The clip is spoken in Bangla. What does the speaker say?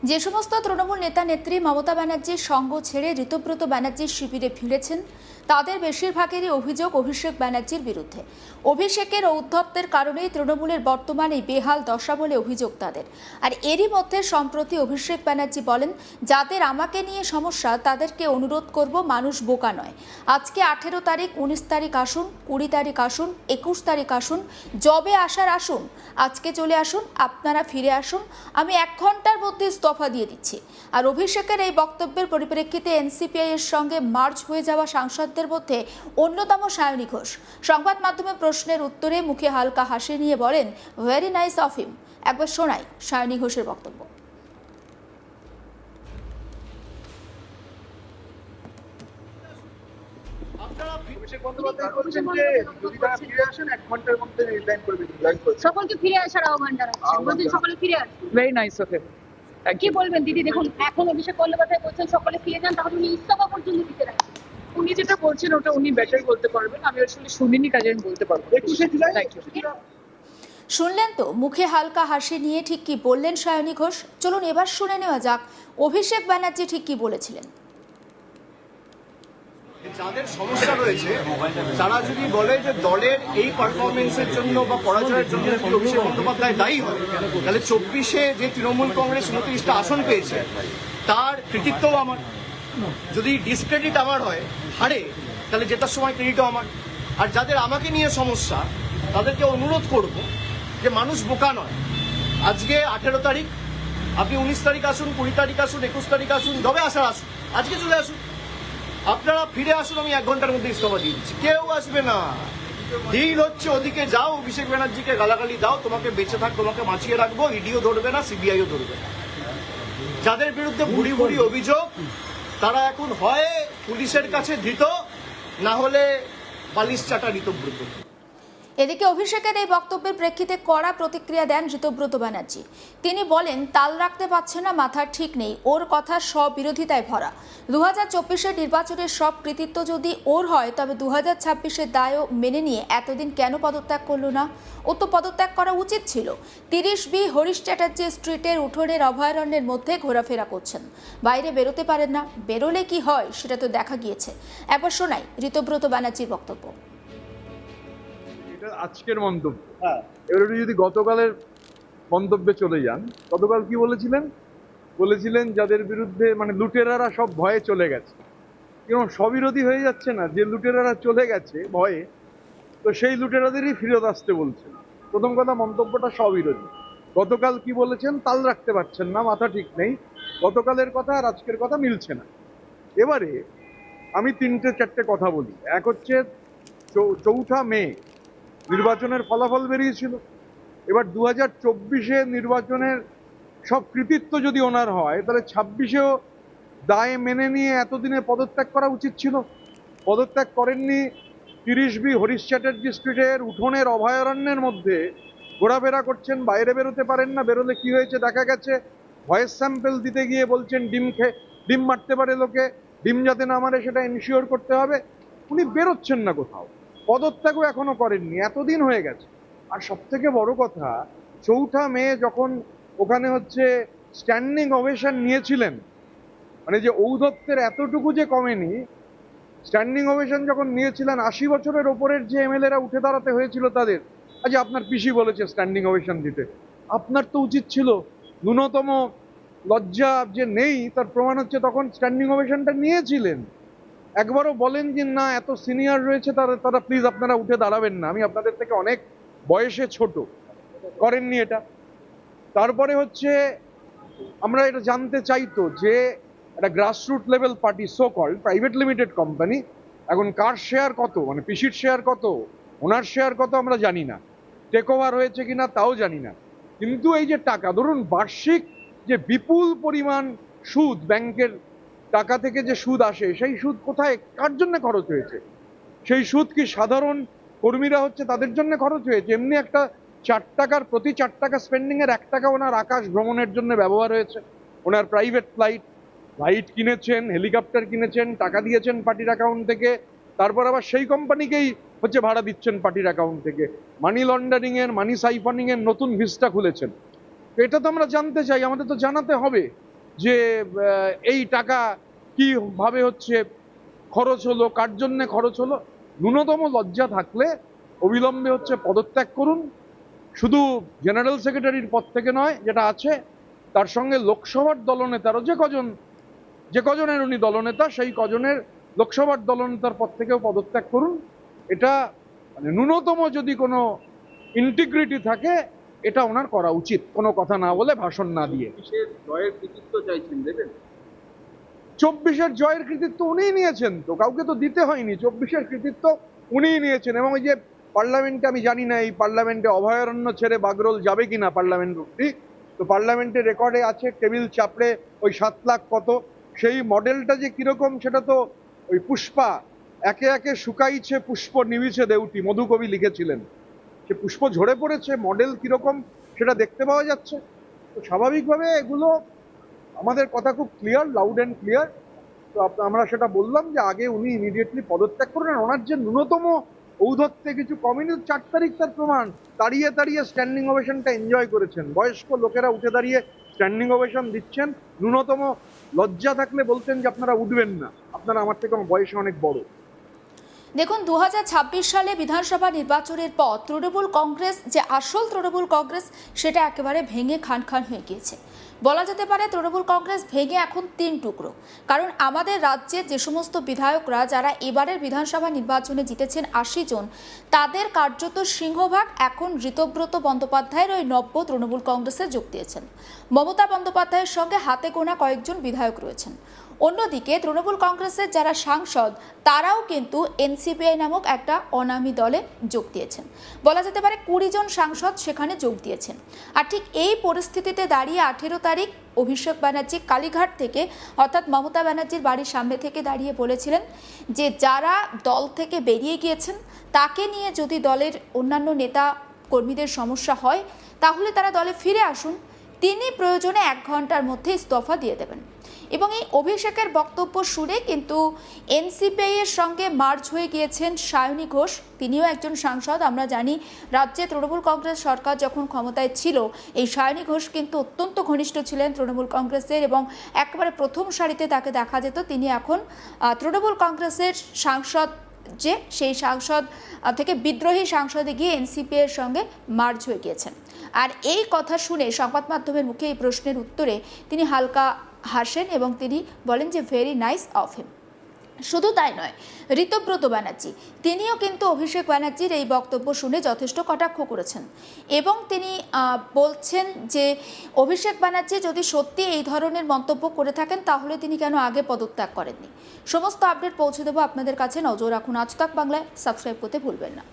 যে সমস্ত তৃণমূল নেতা নেত্রী মমতা ব্যানার্জির সঙ্গ ছেড়ে ঋতব্রত ব্যানার্জির শিবিরে ফিরেছেন তাদের বেশিরভাগেরই অভিযোগ অভিষেক ব্যানার্জির বিরুদ্ধে। অভিষেকের ঔদ্ধত্যের কারণেই তৃণমূলের বর্তমান এই বেহাল দশা বলে অভিযোগ তাদের। আর এরই মধ্যে সম্প্রতি অভিষেক ব্যানার্জি বলেন, যাদের আমাকে নিয়ে সমস্যা তাদেরকে অনুরোধ করব, মানুষ বোকা নয়। আজকে 18 তারিখ, 19 তারিখ আসুন, 20 তারিখ আসুন, 21 তারিখ আসুন, যবে আসার আসুন, আজকে চলে আসুন, আপনারা ফিরে আসুন, আমি 1 ঘন্টার মধ্যে ইস্তফা দিয়ে দিচ্ছি। আর অভিষেকের এই বক্তব্যের পরিপ্রেক্ষিতে এনসিপিআই এর সঙ্গে মার্চ হয়ে যাওয়া সাংসদদের মধ্যে অন্যতম সায়নী ঘোষ সংবাদ মাধ্যমে প্রশ্নের উত্তরে মুখে হালকা হাসি নিয়ে বলেন, ভেরি নাইস অফ হিম। একবার শোনাই সায়নী ঘোষের বক্তব্য। সকলকে ফিরে আসার আহ্বান জানাচ্ছেন, বলছেন সকলে ফিরে আসুন। Very nice okay. কি বলবেন দিদি? দেখুন, এখন অভিষেক বন্দ্যোপাধ্যায় বলছেন সকলে ফিরে যান, তাহলে উনি ইস্তফা পর্যন্ত দিতে রাখেন। উনি যেটা বলছেন ওটা উনি বেটার বলতে পারবেন, আমি আসলে শুনিনি, কাজে আমি বলতে পারবো। শুনলেন তো, মুখে হালকা হাসি নিয়ে ঠিক কি বললেন সায়নী ঘোষ। চলুন এবার শুনে নেওয়া যাক অভিষেক ব্যানার্জি ঠিক কি বলেছিলেন। যাদের সমস্যা রয়েছে তারা যদি বলে যে দলের এই পারফরমেন্সের জন্য বা পরাজয়ের জন্য যদি অভিষেক বন্দ্যোপাধ্যায় দায়ী হয়, তাহলে 24-এ যে তৃণমূল কংগ্রেস 29টা আসন পেয়েছে তার কৃতিত্বও আমার। যদি ডিসক্রেডিট আমার হয়, হারে, তাহলে জেতার সময় ক্রেডিটও আমার। আর যাদের আমাকে নিয়ে সমস্যা তাদেরকে অনুরোধ করব যে মানুষ বোকা নয়। আজকে 18 তারিখ, আপনি 19 তারিখ আসুন, 20 তারিখ আসুন, 21 তারিখ আসুন, যবে আসার আসুন, আজকে চলে আসুন, আপনারা ফিরে আসুন, আমি 1 ঘন্টার মধ্যে ইস্তফা দিয়ে দিচ্ছি। কেউ আসবে না। ডিল হচ্ছে ওদিকে যাও, অভিষেক ব্যানার্জিকে গালাগালি দাও, তোমাকে বেঁচে থাক, তোমাকে বাঁচিয়ে রাখবো, ইডিও ধরবে না, সিবিআইও ধরবে না। যাদের বিরুদ্ধে ভুড়ি ভুড়ি অভিযোগ তারা এখন হয় পুলিশের কাছে ধৃত, না হলে বালিশ চাটা ঋতব্রত। এদিকে অভিষেকের এই বক্তব্যের প্রেক্ষিতে কড়া প্রতিক্রিয়া দেন ঋতব্রত ব্যানার্জি। তিনি বলেন, তাল রাখতে পারছে না, মাথার ঠিক নেই, ওর কথা সব বিরোধিতায় ভরা। 2024-এর নির্বাচনের সব কৃতিত্ব যদি ওর হয়, তবে 2026-এর দায়ও মেনে নিয়ে এতদিন কেন পদত্যাগ করলো না? ও তো পদত্যাগ করা উচিত ছিল। 30B হরিশ চ্যাটার্জি স্ট্রিটের উঠোনের অভয়ারণ্যের মধ্যে ঘোরাফেরা করছেন, বাইরে বেরোতে পারেন না। বেরোলে কি হয় সেটা তো দেখা গিয়েছে। একবার শোনাই ঋতব্রত ব্যানার্জির বক্তব্য। আজকের মন্তব্য, এবারে যদি গতকালের মন্তব্যে চলে যান, গতকাল কি বলেছিলেন যাদের বিরুদ্ধে মানে লুটেরারা সব ভয়ে চলে গেছে। কেমন স্ববিরোধী হয়ে যাচ্ছে না? যে লুটেরারা চলে গেছে ভয়ে, তো সেই লুটেরাদেরই ফিরত আসতে বলছেন। প্রথম কথা, মন্তব্যটা স্ববিরোধী। গতকাল কি বলেছেন, তাল রাখতে পারছেন না, মাথা ঠিক নেই। গতকালের কথা আর আজকের কথা মিলছে না। এবারে আমি 3-4টে কথা বলি। এক হচ্ছে 4 মে নির্বাচনের ফলাফল বেরিয়েছিল। এবার 2024-এ নির্বাচনের সব কৃতিত্ব যদি ওনার হয়, তাহলে 26-এও দায় মেনে নিয়ে এতদিনে পদত্যাগ করা উচিত ছিল। পদত্যাগ করেননি। 30B হরিশ চ্যাটার্জি স্ট্রিটের উঠোনের অভয়ারণ্যের মধ্যে ঘোরাফেরা করছেন, বাইরে বেরোতে পারেন না। বেরোলে কি হয়েছে দেখা গেছে, ভয়েস স্যাম্পল দিতে গিয়ে বলছেন ডিম মারতে পারে লোকে, ডিম যাতে না মারে সেটা এনশিওর করতে হবে। উনি বেরোচ্ছেন না কোথাও, পদত্যাগও এখনো করেননি, এতদিন হয়ে গেছে। আর সব থেকে বড় কথা, 4 মে যখন ওখানে হচ্ছে স্ট্যান্ডিং ওভেশন নিয়েছিলেন, মানে যে ঔদ্ধত্যের এতটুকু যে কমেনি, স্ট্যান্ডিং ওভেশন যখন নিয়েছিলেন, 80 বছরের ওপরের যে এমএলএরা উঠে দাঁড়াতে হয়েছিল তাদের, আচ্ছা আপনার পিসি বলেছে স্ট্যান্ডিং ওভেশন দিতে, আপনার তো উচিত ছিল। ন্যূনতম লজ্জা যে নেই তার প্রমাণ হচ্ছে তখন স্ট্যান্ডিং ওভেশনটা নিয়েছিলেন। একবারও বলেন যে না, এত সিনিয়র রয়েছে তারা প্লিজ আপনারা উঠে দাঁড়াবেন না, আমি আপনাদের থেকে অনেক বয়সে ছোট। করেননি এটা। তারপরে হচ্ছে আমরা এটা জানতে চাইতো যে একটা grassroot level party, so called private limited company, এখন কার শেয়ার কত, মানে পিসির শেয়ার কত, ওনার শেয়ার কত আমরা জানি না, টেক ওভার হয়েছে কিনা তাও জানি না। কিন্তু এই যে টাকা, ধরুন বার্ষিক যে বিপুল পরিমাণ সুদ, ব্যাংকের টাকা থেকে যে সুদ আসে, সেই সুদ কোথায়, কার জন্য খরচ হয়েছে? সেই সুদ কি সাধারণ কর্মীরা হচ্ছে তাদের জন্য খরচ হয়েছে? এমনি একটা 4 টাকার, প্রতি 4 টাকা স্পেন্ডিং এর 1 টাকা ওনার আকাশ ভ্রমণের জন্য ব্যবহার হয়েছে। ওনার প্রাইভেট ফ্লাইট কিনেছেন, হেলিকপ্টার কিনেছেন, টাকা দিয়েছেন পার্টির অ্যাকাউন্ট থেকে, তারপর আবার সেই কোম্পানিকেই হচ্ছে ভাড়া দিচ্ছেন পার্টির অ্যাকাউন্ট থেকে। মানি লন্ডারিং এর, মানি সাইফনিং এর নতুন ভিস্টা খুলেছেন। তো এটা তো আমরা জানতে চাই, আমাদের তো জানাতে হবে। যে এই টাকা কিভাবে হচ্ছে খরচ হলো, কার জন্যে খরচ হলো। ন্যূনতম লজ্জা থাকলে অবিলম্বে হচ্ছে পদত্যাগ করুন, শুধু জেনারেল সেক্রেটারির পদ থেকে নয়, যেটা আছে তার সঙ্গে লোকসভার দলনেতারও যে কজনের উনি দলনেতা, সেই কজনের লোকসভার দলনেতার পদ থেকেও পদত্যাগ করুন। এটা মানে ন্যূনতম যদি কোনো ইন্টিগ্রিটি থাকে এটা ওনার করা উচিত, কোনো কথা না বলে, ভাষণ না দিয়ে। জয়ের কৃতিত্ব চাইছেন, দেবেন? 24-এর জয়ের কৃতিত্ব উনিই নিয়েছেন, তো কাউকে তো দিতে হয়নি। 24-এর কৃতিত্ব উনিই নিয়েছেন। এবং ওই যে পার্লামেন্টে, আমি জানি না এই পার্লামেন্টে অভয়ারণ্য ছেড়ে বাগরোল যাবে কিনা পার্লামেন্ট রূপটি, তো পার্লামেন্টের রেকর্ডে আছে টেবিল চাপড়ে ওই 7 লাখ কত, সেই মডেলটা যে কিরকম সেটা তো ওই পুষ্পা, একে একে শুকাইছে পুষ্প নিবিছে দেউটি, মধুকবি লিখেছিলেন। সে পুষ্প ঝরে পড়েছে, মডেল কিরকম সেটা দেখতে পাওয়া যাচ্ছে। তো স্বাভাবিকভাবে এগুলো, আমাদের কথা খুব ক্লিয়ার, লাউড অ্যান্ড ক্লিয়ার। তো আমরা সেটা বললাম যে আগে উনি ইমিডিয়েটলি পদত্যাগ করুন। আর ওনার যে ন্যূনতম ঔদ্ধত্যে কিছু কমেনি, 4 তারিখ তার প্রমাণ। দাঁড়িয়ে দাঁড়িয়ে স্ট্যান্ডিং ওভেশনটা এনজয় করেছেন, বয়স্ক লোকেরা উঠে দাঁড়িয়ে স্ট্যান্ডিং ওভেশন দিচ্ছেন। ন্যূনতম লজ্জা থাকলে বলতেন যে আপনারা উঠবেন না, আপনারা আমার থেকে বয়সে অনেক বড়। দেখুন, 2026 সালে বিধানসভা নির্বাচনের পর তৃণমূল কংগ্রেস, যে আসল তৃণমূল কংগ্রেস, সেটা একেবারে ভেঙে খান খান হয়ে গিয়েছে। বলা যেতে পারে তৃণমূল কংগ্রেস ভেঙে এখন 3 টুকরো। কারণ আমাদের রাজ্যে যে সমস্ত বিধায়করা যারা এবারের বিধানসভা নির্বাচনে জিতেছেন 80 জন, তাদের কার্যত সিংহভাগ এখন ঋতব্রত বন্দ্যোপাধ্যায়ের ওই নব্য তৃণমূল কংগ্রেসে যোগ দিয়েছেন। মমতা বন্দ্যোপাধ্যায়ের সঙ্গে হাতে গোনা কয়েকজন বিধায়ক রয়েছেন। অন্যদিকে তৃণমূল কংগ্রেসের যারা সাংসদ, তারাও কিন্তু এনসিপিআই নামক একটা অনামী দলে যোগ দিয়েছেন। বলা যেতে পারে 20 জন সাংসদ সেখানে যোগ দিয়েছেন। আর ঠিক এই পরিস্থিতিতে দাঁড়িয়ে 18 তারিখ অভিষেক ব্যানার্জি কালীঘাট থেকে, অর্থাৎ মমতা ব্যানার্জির বাড়ির সামনে থেকে দাঁড়িয়ে বলেছিলেন যে যারা দল থেকে বেরিয়ে গিয়েছেন, তাকে নিয়ে যদি দলের অন্যান্য নেতা কর্মীদের সমস্যা হয়, তাহলে তারা দলে ফিরে আসুন। তিনি প্রয়োজনে 1 ঘন্টার মধ্যে ইস্তফা দিয়ে দেবেন। এবং এই অভিষেকের বক্তব্য শুনে কিন্তু এনসিপিআই এর সঙ্গে মার্জ হয়ে গিয়েছেন সায়নী ঘোষ। তিনিও একজন সাংসদ। আমরা জানি রাজ্যে তৃণমূল কংগ্রেস সরকার যখন ক্ষমতায় ছিল, এই সায়নী ঘোষ কিন্তু অত্যন্ত ঘনিষ্ঠ ছিলেন তৃণমূল কংগ্রেসের, এবং একেবারে প্রথম সারিতে তাকে দেখা যেত। তিনি এখন তৃণমূল কংগ্রেসের সাংসদ, যে সেই সাংসদ থেকে বিদ্রোহী সাংসদে গিয়ে এনসিপিআই এর সঙ্গে মার্জ হয়ে গিয়েছেন। আর এই কথা শুনে সংবাদ মাধ্যমের মুখে এই প্রশ্নের উত্তরে তিনি হালকা হাসেন এবং তিনি বলেন যে ভেরি নাইস অফ হিম। শুধু তাই নয়, ঋতব্রত ব্যানার্জি, তিনিও কিন্তু অভিষেক ব্যানার্জির এই বক্তব্য শুনে যথেষ্ট কটাক্ষ করেছেন এবং তিনি বলছেন যে অভিষেক ব্যানার্জি যদি সত্যি এই ধরনের মন্তব্য করে থাকেন, তাহলে তিনি কেন আগে পদত্যাগ করেননি। সমস্ত আপডেট পৌঁছে দেবো আপনাদের কাছে। নজর রাখুন আজ তাক বাংলায়, সাবস্ক্রাইব করতে ভুলবেন না।